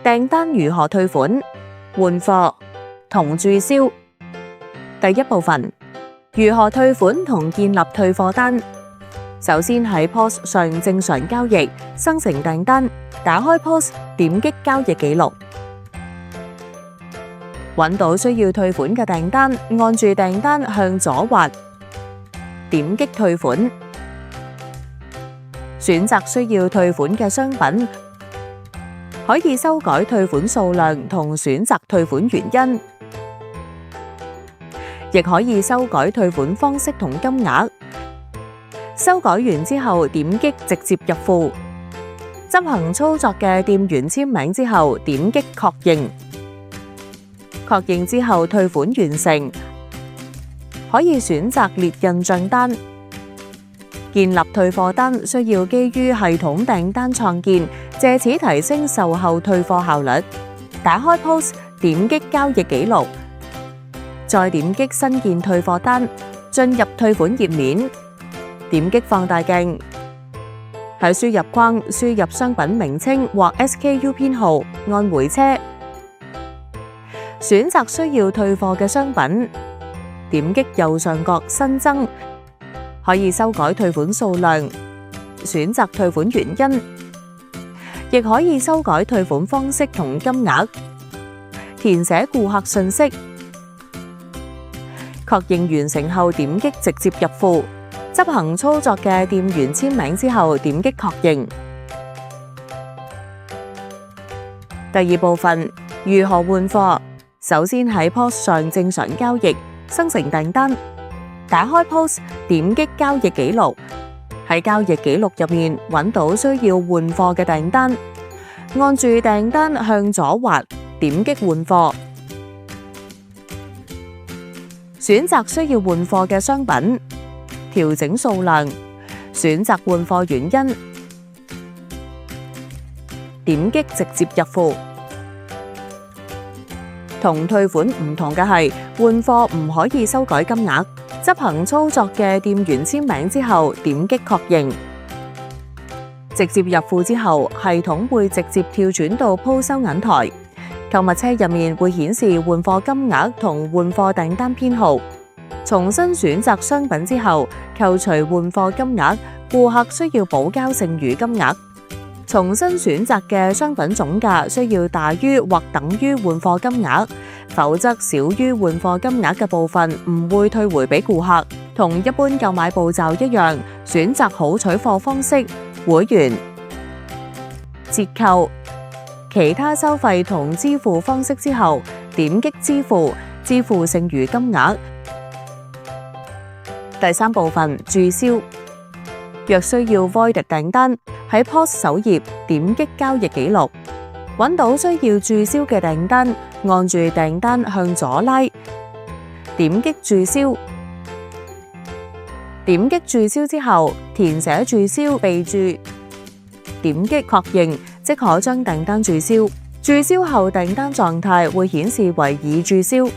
訂單如何退款、換貨同註銷。第一部分，如何退款同建立退貨單。首先喺 POS 上正常交易，生成訂單，打開 POS， 點擊交易記錄，揾到需要退款嘅訂單，按住訂單向左滑，點擊退款，選擇需要退款嘅商品，可以修改退款數量同選擇退款原因，亦可以修改退款方式同金額。修改完之後，點擊直接入庫，執行操作嘅店員簽名之後，點擊確認。確認之後退款完成，可以選擇列印賬單。建立退貨單需要基於系統訂單創建，借此提升售後退貨效率。打開 POS， 點擊交易記錄，再點擊新建退貨單，進入退款頁面，點擊放大鏡，喺輸入框輸入商品名稱或 SKU 編號，按回車，選擇需要退貨嘅商品，點擊右上角新增，可以修改退款數量，選擇退款原因，亦可以修改退款方式同金額，填寫顧客信息。確認完成後，點擊直接入庫，執行操作嘅店員簽名之後，點擊確認。第二部分，如何換貨。首先喺 POS 上正常交易，生成訂單，打開 POS， 點擊交易記錄，喺交易記錄入面揾到需要換貨嘅訂單，按住訂單向左滑，點擊換貨，選擇需要換貨嘅商品，調整數量，選擇換貨原因，點擊直接入庫。同退款唔同嘅係，換貨唔可以修改金額。執行操作嘅店員簽名之後，點擊確認。直接入庫之後，系統會直接跳轉到鋪收銀台。購物車入面會顯示換貨金額同換貨訂單編號。重新選擇商品之後，扣除換貨金額，顧客需要補交剩餘金額。重新選擇嘅商品總價需要大於或等於換貨金額，否則少於換貨金額嘅部分唔會退回俾顧客。同一般購買步驟一樣，選擇好取貨方式、會員、折扣、其他收費同支付方式之後，點擊支付，支付剩餘金額。第三部分，註銷。若需要 void 訂單，喺 POS 首頁點擊交易記錄，揾到需要註銷嘅訂單，按住訂單向左拉，點擊註銷。點擊註銷之後，填寫註銷備註，點擊確認，即可將訂單註銷。註銷後訂單狀態會顯示為已註銷。